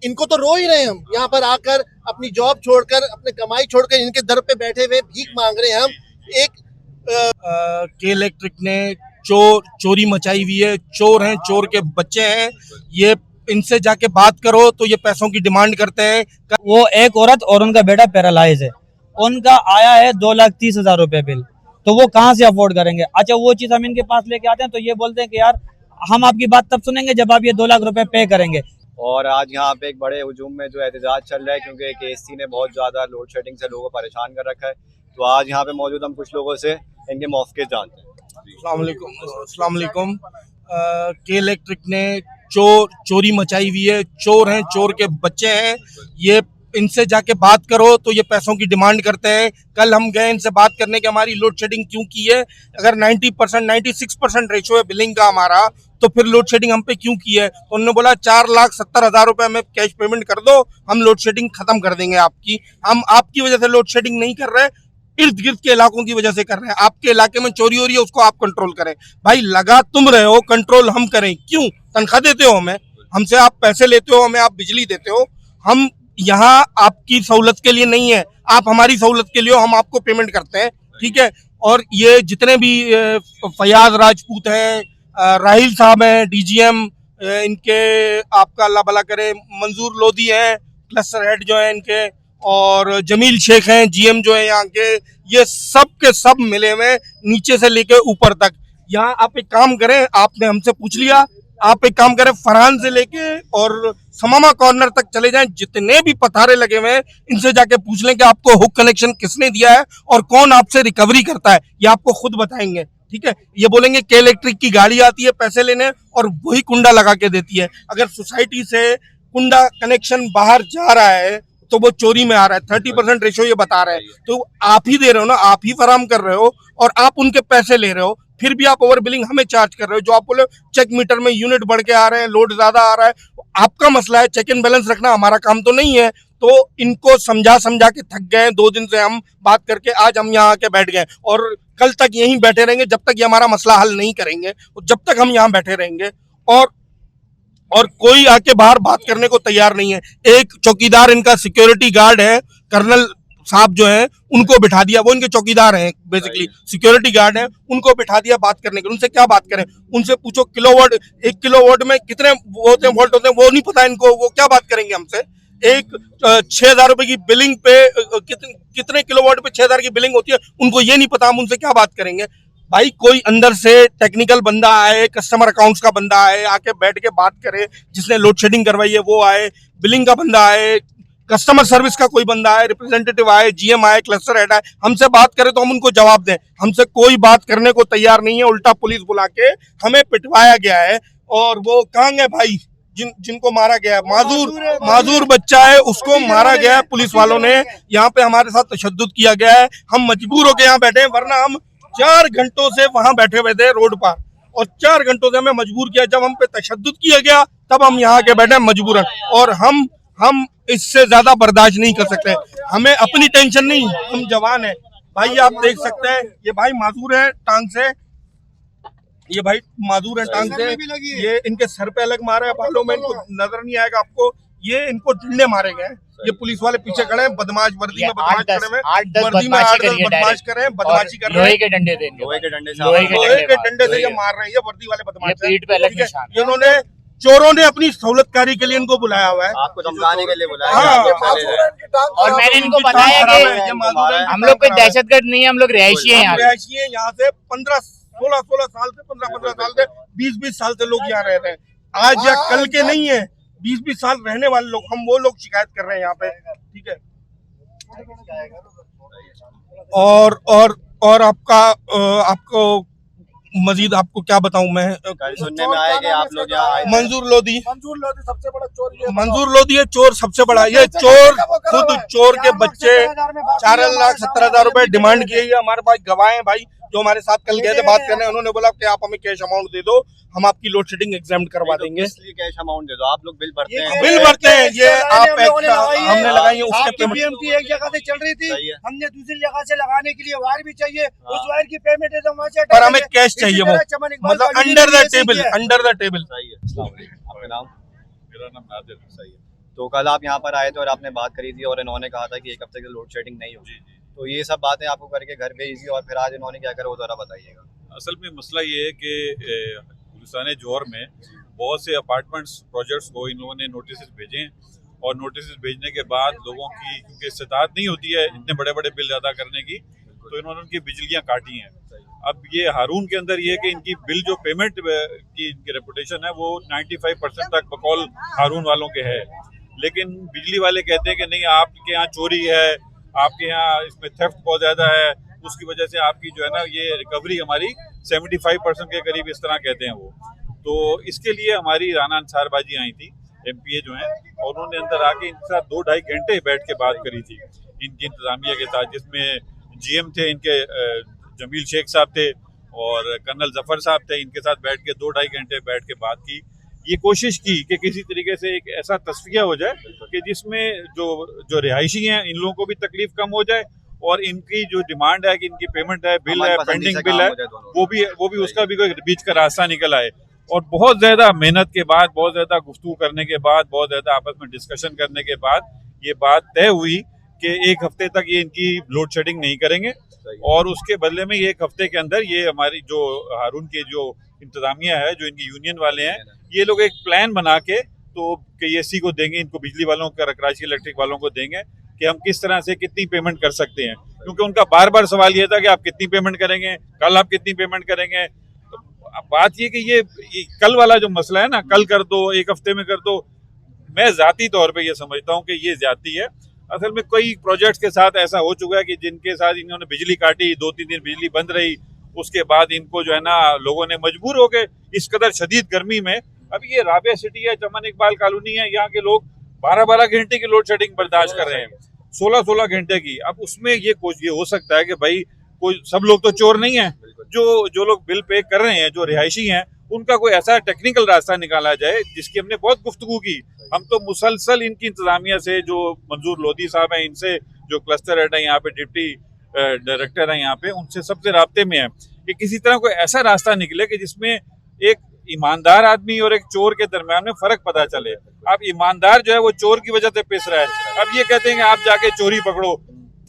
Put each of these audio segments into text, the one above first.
इनको तो रो ही रहे हैं हम, यहाँ पर आकर अपनी जॉब छोड़कर, अपने कमाई छोड़कर इनके दर पे बैठे हुए भीख मांग रहे हैं हम। एक के इलेक्ट्रिक ने चोरी मचाई हुई है, चोर हैं, चोर के बच्चे हैं ये। इनसे जाके बात करो तो ये पैसों की डिमांड करते हैं। वो एक औरत और उनका बेटा पैरालाइज है, उनका आया है 2,30,000 रुपए बिल, तो वो कहाँ से अफोर्ड करेंगे। अच्छा, वो चीज हम इनके पास लेके आते हैं तो ये बोलते हैं कि यार हम आपकी बात तब सुनेंगे जब आप ये 2 लाख रुपए पे करेंगे। और आज यहाँ पे एक बड़े हुजूम में जो एहतजाज चल रहा है, क्योंकि एक एसी ने बहुत ज़्यादा लोड शेडिंग से लोगों को परेशान कर रखा है। तो आज यहाँ पे मौजूद हम कुछ लोगों से इनके मौक़े जानते हैं। अस्सलाम वालेकुम। के इलेक्ट्रिक ने चोरी मचाई हुई है, चोर हैं, चोर के बच्चे हैं ये। इनसे जाके बात करो तो ये पैसों की डिमांड करते हैं। कल हम गए इनसे बात करने के हमारी लोड शेडिंग क्यों की है। अगर 90% 96% रेशो है बिलिंग का हमारा, तो फिर लोड शेडिंग हम पे क्यों की है। तो उन्होंने बोला 4,70,000 रुपए हमें कैश पेमेंट कर दो, हम लोड शेडिंग खत्म कर देंगे आपकी। हम आपकी वजह से लोड शेडिंग नहीं कर रहे, इर्द गिर्द के इलाकों की वजह से कर रहे हैं। आपके इलाके में चोरी हो रही है, उसको आप कंट्रोल करें। भाई लगा तुम रहे हो, कंट्रोल हम करें क्यों। तनख्वाह देते हो हमें, हमसे आप पैसे लेते हो, हमें आप बिजली देते हो। हम यहाँ आपकी सहूलत के लिए नहीं है, आप हमारी सहूलत के लिए हो, हम आपको पेमेंट करते हैं, ठीक है। और ये जितने भी फयाज राजपूत हैं, राहिल साहब हैं, डीजीएम इनके, आपका अल्लाह भला करे, मंजूर लोधी हैं क्लस्टर हेड जो है इनके, और जमील शेख हैं जीएम जो है यहाँ के, ये सब के सब मिले हुए नीचे से लेके ऊपर तक। यहाँ आप एक काम करें, आपने हमसे पूछ लिया, आप एक काम करें, फरहान से लेके और समामा कॉर्नर तक चले जाएं, जितने भी पथारे लगे हुए हैं इनसे जाके पूछ लें कि आपको हुक कनेक्शन किसने दिया है और कौन आपसे रिकवरी करता है, ये आपको खुद बताएंगे, ठीक है। ये बोलेंगे के इलेक्ट्रिक की गाड़ी आती है पैसे लेने और वही कुंडा लगा के देती है। अगर सोसाइटी से कुंडा कनेक्शन बाहर जा रहा है तो वो चोरी में आ रहा है। 30% रेशो ये बता रहे हैं, तो आप ही दे रहे हो ना, आप ही फराहम कर रहे हो और आप उनके पैसे ले रहे हो, फिर भी आप ओवर बिलिंग हमें चार्ज कर रहे हो। जो आप बोले चेक मीटर में यूनिट बढ़ के आ रहे हैं, लोड ज्यादा आ रहा है, आपका मसला है, चेक एंड बैलेंस रखना हमारा काम तो नहीं है। तो इनको समझा के थक गए। 2 दिन से हम बात करके आज हम यहाँ आके बैठ गए और कल तक यहीं बैठे रहेंगे जब तक ये हमारा मसला हल नहीं करेंगे, जब तक हम यहाँ बैठे रहेंगे। और कोई आके बाहर बात करने को तैयार नहीं है। एक चौकीदार इनका सिक्योरिटी गार्ड है, कर्नल साहब जो हैं उनको बिठा दिया, वो इनके चौकीदार हैं, बेसिकली सिक्योरिटी गार्ड हैं, उनको बिठा दिया बात करने के लिए। उनसे क्या बात करें, उनसे पूछो किलोवाट, 1 किलोवाट में कितने होते हैं, वोल्ट होते हैं, वो नहीं पता इनको, वो क्या बात करेंगे हमसे। एक 6,000 रुपए की बिलिंग पे कितने किलोवाट पे 6,000 की बिलिंग होती है, उनको ये नहीं पता, हम उनसे क्या बात करेंगे। भाई कोई अंदर से टेक्निकल बंदा आए, कस्टमर अकाउंट्स का बंदा आए, आके बैठ के बात करे, जिसने लोड शेडिंग करवाई है वो आए, बिलिंग का बंदा आए, कस्टमर सर्विस का कोई बंदा आए, रिप्रेजेंटेटिव आए, जीएम आए, क्लस्टर हेड आए, हमसे बात करे तो हम उनको जवाब दें। हमसे कोई बात करने को तैयार नहीं है, उल्टा पुलिस बुला के हमें पिटवाया गया है। और वो कहाँ गए भाई जिनको मारा गया है, माजूर बच्चा है, उसको मारा गया है पुलिस वालों ने। यहाँ पे हमारे साथ तशद्दुद किया गया है, हम मजबूर होकर यहाँ बैठे हैं, वरना हम 4 घंटों से वहां बैठे हुए थे रोड पर, और 4 घंटों से हमें मजबूर किया। जब हम पे तशद्दुद किया गया तब हम यहाँ के बैठे मजबूरन, और हम इससे ज्यादा बर्दाश्त नहीं कर सकते। हमें अपनी टेंशन नहीं, हम जवान है भाई। आप देख सकते हैं ये भाई माजूर है टांग से, ये भाई माजूर है टांग से, ये इनके सर पे अलग मारा है, बालों में इनको नजर नहीं आएगा आपको, ये इनको डंडे मारे गए। ये पुलिस वाले पीछे खड़े हैं, बदमाश वर्दी में बदमाश खड़े हैं, वर्दी में 8-10 बदमाश कर रहे हैं, बदमाशी कर रहे हैं, लोहे के डंडे से ये मार रहे हैं, ये वर्दी वाले बदमाश हैं। इन्होंने चोरों ने अपनी सहूलतकारी के लिए इनको बुलाया हुआ है, आपको धमकाने के लिए बुलाया। और मैंने इनको बताया कि हम लोग कोई दहशतगर्द नहीं है, हम लोग रिहायशी हैं, यहाँ से 15-16 साल से, 15-15 साल से, 20-20 साल से लोग यहाँ रह रहे हैं। आज या कल के नहीं है, 20-20 साल रहने वाले लोग, हम वो लोग शिकायत कर रहे हैं यहाँ पे, ठीक है। और आपको मजीद आपको क्या बताऊं मैं, सुनने में आया कि आप लोग यहाँ आए। मंजूर लोधी सबसे बड़ा चोर, मंजूर लोधी है चोर, सबसे बड़ा ये चोर, खुद चोर के बच्चे 4,70,000 रुपए डिमांड किए। हमारे पास गवाह हैं भाई, जो हमारे साथ कल गए थे बात करने, उन्होंने बोला कि आप हमें कैश अमाउंट दे दो, हम आपकी लोड शेडिंग एग्जाम करवा देंगे। इसलिए कैश अमाउंट दे दो, आप लोग बिल भरते हैं, ये आप हमने लगाई है, उसके बीएमटी एक जगह से चल रही थी, हमने दूसरी जगह से लगाने के लिए वायर भी चाहिए, उस वायर की पेमेंट है तो वहाँ से, पर हमें कैश चाहिए, वो मतलब अंडर द टेबल। सही है। आपका नाम? मेरा नाम नादिर। सही है। तो कल आप यहाँ पर आए थे और आपने बात करी थी और इन्होंने कहा था कि एक हफ्ते की लोड शेडिंग नहीं होगी, तो ये सब बातें आपको करके घर भेजी और फिर आज इन्होंने क्या करा वो ज़रा बताइएगा। असल में मसला ये है कि गुलिस्तान जौहर में बहुत से अपार्टमेंट्स प्रोजेक्ट्स को इन लोगों ने नोटिस भेजे हैं और नोटिस भेजने के बाद लोगों की क्योंकि इस्तेताअत नहीं होती है इतने बड़े बड़े बिल अदा करने की, तो इन्होंने उनकी बिजलियाँ काटी हैं। अब ये हारून के अंदर ये है कि इनकी बिल जो पेमेंट की इनकी रेपुटेशन है वो 95% तक बकौल हारून वालों के है, लेकिन बिजली वाले कहते हैं कि नहीं आपके यहाँ चोरी है, आपके यहाँ इसमें थेफ्ट बहुत ज़्यादा है, उसकी वजह से आपकी जो है ना ये रिकवरी हमारी 75% के करीब इस तरह कहते हैं वो। तो इसके लिए हमारी राना अंसार बाजी आई थी MPA जो हैं और उन्होंने अंदर आके इनके साथ 2-2.5 घंटे बैठ के बात करी थी इनकी इंतजामिया के साथ, जिसमें GM थे इनके जमील शेख साहब थे और कर्नल जफर साहब थे, इनके साथ बैठ के 2-2.5 घंटे बैठ के बात की। ये कोशिश की कि किसी तरीके से एक ऐसा तस्फिया हो जाए कि जिसमें जो रिहायशी हैं इन लोगों को भी तकलीफ कम हो जाए और इनकी जो डिमांड है कि इनकी पेमेंट है, बिल है, पेंडिंग बिल है, वो भी उसका भी कोई बीच का रास्ता निकल आए। और बहुत ज़्यादा मेहनत के बाद, बहुत ज़्यादा गुफ्तगू करने के बाद, बहुत ज़्यादा आपस में डिस्कशन करने के बाद ये बात तय हुई कि एक हफ्ते तक ये इनकी लोड शेडिंग नहीं करेंगे और उसके बदले में ये एक हफ्ते के अंदर ये हमारी जो हारून के जो इंतजामिया है, जो इनकी यूनियन वाले हैं, ये लोग एक प्लान बना के तो KSC को देंगे, इनको बिजली वालों को, कराची इलेक्ट्रिक वालों को देंगे कि हम किस तरह से कितनी पेमेंट कर सकते हैं, क्योंकि उनका बार बार सवाल ये था कि आप कितनी पेमेंट करेंगे, कल आप कितनी पेमेंट करेंगे। तो बात ये कि ये कल वाला जो मसला है ना, कल कर दो, एक हफ्ते में कर दो, मैं ज़ाती तौर पे ये समझता हूँ कि ये ज़्यादती है। असल में कई प्रोजेक्ट्स के साथ ऐसा हो चुका है कि जिनके साथ इन्होंने बिजली काटी, 2-3 दिन बिजली बंद रही, उसके बाद इनको जो है ना लोगों ने मजबूर हो गए इस कदर शदीद गर्मी में। अभी ये राबिया सिटी है, चमन इकबाल कॉलोनी है, यहाँ के लोग 12-12 घंटे की लोड शेडिंग बर्दाश्त कर रहे हैं, 16-16 घंटे की। अब उसमें ये हो सकता है कि भाई कोई सब लोग तो चोर नहीं है, जो लोग बिल पे कर रहे हैं, जो रिहायशी हैं, उनका कोई ऐसा टेक्निकल रास्ता निकाला जाए जिसकी हमने बहुत गुफ्तगू की। हम तो मुसलसल इनकी इंतजामिया से, जो मंजूर लोधी साहब हैं, इनसे जो क्लस्टर हेड है यहाँ पे, डिप्टी डायरेक्टर है यहाँ पे, उनसे सबसे राब्ते में है कि किसी तरह कोई ऐसा रास्ता निकले कि जिसमें एक ईमानदार आदमी और एक चोर के दरमियान में फर्क पता चले। अब ईमानदार जो है वो चोर की वजह से पिस रहा है, अब ये कहते हैं कि आप जाके चोरी पकड़ो।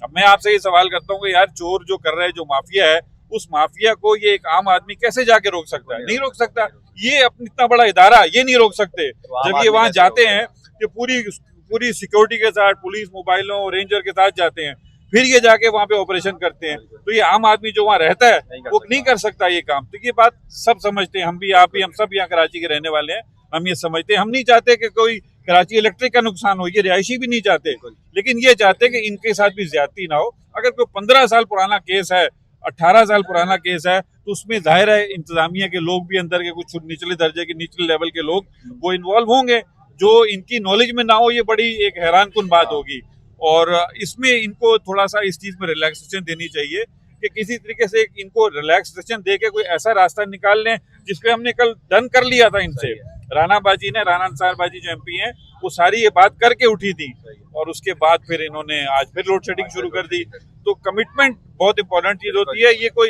अब मैं आपसे ये सवाल करता हूँ कि यार चोर जो कर रहा है, जो माफिया है, उस माफिया को ये एक आम आदमी कैसे जाके रोक सकता है? नहीं रोक सकता। ये अपना इतना बड़ा इदारा ये नहीं रोक सकते। जब ये वहां जाते हैं कि पूरी सिक्योरिटी के साथ, पुलिस मोबाइलों रेंजर के साथ जाते हैं, फिर ये जाके वहां पे ऑपरेशन करते हैं, तो ये आम आदमी जो वहां रहता है वो नहीं कर सकता ये काम। तो ये बात सब समझते हैं, हम भी, आप भी, हम सब यहाँ कराची के रहने वाले हैं, हम ये समझते हैं। हम नहीं चाहते कि कोई कराची इलेक्ट्रिक का नुकसान हो, ये रिहायशी भी नहीं चाहते, लेकिन ये चाहते कि इनके साथ भी ज्यादती ना हो। अगर कोई 15 साल पुराना केस है, 18 साल पुराना केस है, तो उसमें जाहिर है इंतजामिया के लोग भी, अंदर के कुछ निचले दर्जे के, निचले लेवल के लोग वो इन्वॉल्व होंगे, जो इनकी नॉलेज में ना हो। ये बड़ी एक हैरान कुन बात होगी और इसमें इनको थोड़ा सा इस चीज़ में रिलैक्सेशन देनी चाहिए कि किसी तरीके से इनको रिलैक्सेशन दे के कोई ऐसा रास्ता निकाल लें जिसपे हमने कल डन कर लिया था इनसे। राना अंसार बाजी जो MP हैं, वो सारी ये बात करके उठी थी और उसके बाद फिर इन्होंने आज फिर लोड शेडिंग शुरू कर दी। तो कमिटमेंट बहुत इंपॉर्टेंट चीज़ होती है। ये कोई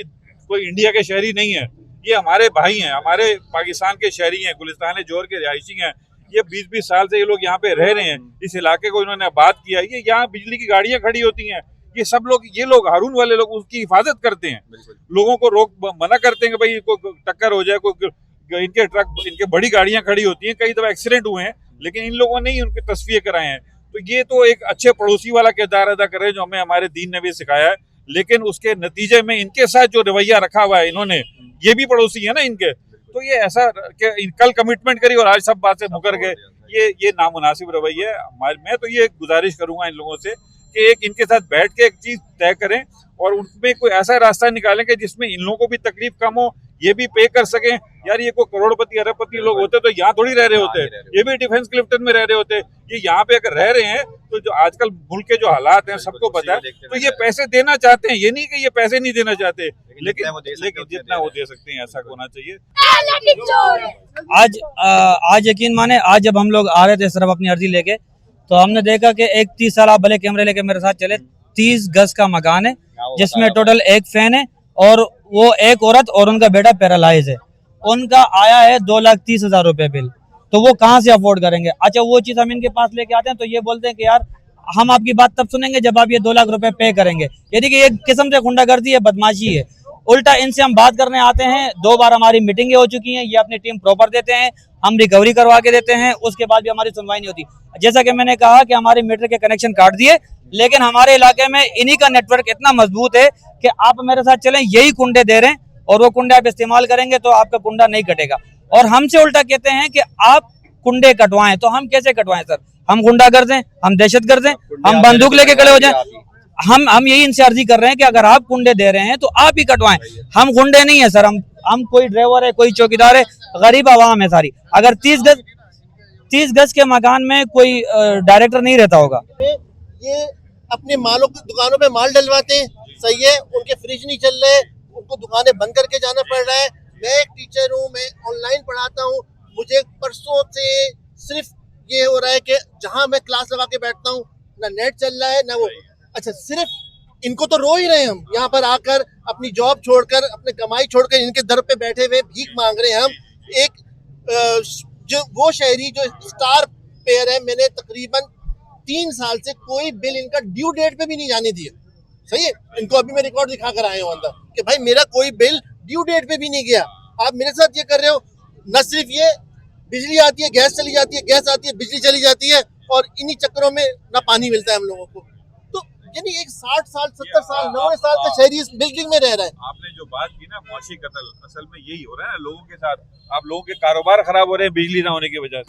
इंडिया के शहरी नहीं है, ये हमारे भाई हैं, हमारे पाकिस्तान के शहरी हैं, गुलिस्तान जौहर के रिहायशी हैं। ये 20-20 साल से ये लोग यहाँ पे रह रहे हैं, इस इलाके को इन्होंने आबाद किया। ये यहाँ बिजली की गाड़ियाँ खड़ी होती हैं, ये सब लोग, ये लोग हारून वाले लोग उसकी हिफाजत करते हैं, लोगों को मना करते हैं कि भाई कोई टक्कर हो जाए, कोई इनके ट्रक, इनके बड़ी गाड़ियाँ खड़ी होती हैं, कई दफा एक्सीडेंट हुए हैं, लेकिन इन लोगों ने ही उनके तस्फिये कराए हैं। तो ये तो एक अच्छे पड़ोसी वाला किरदार अदा कर रहे हैं जो हमें हमारे दीन ने भी सिखाया है, लेकिन उसके नतीजे में इनके साथ जो रवैया रखा हुआ है इन्होंने, ये भी पड़ोसी है ना इनके, तो ये ऐसा कि कल कमिटमेंट करी और आज सब बात से मुकर गए, ये नामुनासिब रवैया है। मैं तो ये गुजारिश करूंगा इन लोगों से कि एक इनके साथ बैठ के एक चीज तय करें और उनमें कोई ऐसा रास्ता निकालें कि जिसमें इन लोगों को भी तकलीफ कम हो, ये भी पे कर सकें। यार ये कोई करोड़पति अरबपति लोग होते तो यहाँ थोड़ी रह रहे होते, ये भी डिफेंस क्लिफ्टन में रह रहे होते। ये यहाँ पे अगर रह रहे हैं तो जो आजकल मुल्क के जो हालात हैं सबको पता है, तो ये पैसे देना चाहते हैं, ये नहीं कि ये पैसे नहीं देना चाहते, लेकिन जितना वो दे सकते हैं ऐसा होना चाहिए। आज यकीन माने, आज जब हम लोग आ रहे थे सिर्फ अपनी अर्जी लेके, तो हमने देखा कि एक 30 साल, आप भले कैमरे लेके मेरे साथ चले, 30 गज का मकान है जिसमें टोटल एक फैन है और वो एक औरत और उनका बेटा पैरालाइज है। उनका आया है 2,30,000 रुपए बिल। तो वो कहाँ से अफोर्ड करेंगे। अच्छा वो चीज हम इनके पास लेके आते हैं तो ये बोलते हैं कि यार हम आपकी बात तब सुनेंगे जब आप ये 2 लाख रुपए पे करेंगे। ये देखिए एक किस्म से गुंडागर्दी है, बदमाशी है। उल्टा इनसे हम बात करने आते हैं, 2 बार हमारी मीटिंगें हो चुकी हैं, ये अपनी टीम प्रॉपर देते हैं, हम रिकवरी करवा के देते हैं, उसके बाद भी हमारी सुनवाई नहीं होती। जैसा कि मैंने कहा कि हमारे मीटर के कनेक्शन काट दिए, लेकिन हमारे इलाके में इन्हीं का नेटवर्क इतना मजबूत है कि आप मेरे साथ चलें, यही कुंडे दे रहे हैं और वो कुंडे आप इस्तेमाल करेंगे तो आपका कुंडा नहीं कटेगा। और हमसे उल्टा कहते हैं कि आप कुंडे कटवाएं, तो हम कैसे कटवाएं सर? हम गुंडागर्द हैं, हम दहशतगर्द हैं, हम बंदूक लेके खड़े हो जाएं? हम यही इनसे अर्जी कर रहे हैं कि अगर आप कुंडे दे रहे हैं तो आप ही कटवाएं। हम गुंडे नहीं है सर, हम कोई ड्राइवर है, कोई चौकीदार है, गरीब आवाम है सारी। अगर 30 गज के मकान में कोई डायरेक्टर नहीं रहता होगा। ये अपने मालों की दुकानों पे माल डलवाते हैं, सही है, उनके फ्रिज नहीं चल रहे, उनको दुकानें बंद करके जाना पड़ रहा है। मैं एक टीचर हूँ, मैं ऑनलाइन पढ़ाता हूँ, मुझे परसों से सिर्फ ये हो रहा है कि जहाँ मैं क्लास लगा के बैठता हूँ ना नेट चल रहा है ना वो। अच्छा सिर्फ इनको तो रो ही रहे हैं हम, यहाँ पर आकर अपनी जॉब छोड़कर, अपने कमाई छोड़कर इनके दर पे बैठे हुए भीख मांग रहे हैं हम। एक जो वो शहरी जो स्टार पेयर है, मैंने तकरीबन 3 साल से कोई बिल इनका ड्यू डेट पे भी नहीं जाने दिया, सही है। इनको अभी मैं रिकॉर्ड दिखा कर आया हूँ अंदर कि भाई मेरा कोई बिल ड्यू डेट पे भी नहीं गया, आप मेरे साथ ये कर रहे हो। न सिर्फ ये, बिजली आती है, गैस चली जाती है, गैस आती है, बिजली चली जाती है, और इन्हीं चक्करों में ना पानी मिलता है हम लोगों को। तो यानी एक 60 साल 70 साल 90 साल का शहरी इस बिल्डिंग में रह रहा है। आपने जो बात की ना मुआशी कत्ल, असल में यही हो रहा है ना लोगों के साथ। आप लोगों के कारोबार खराब हो रहे हैं बिजली ना होने की वजह से।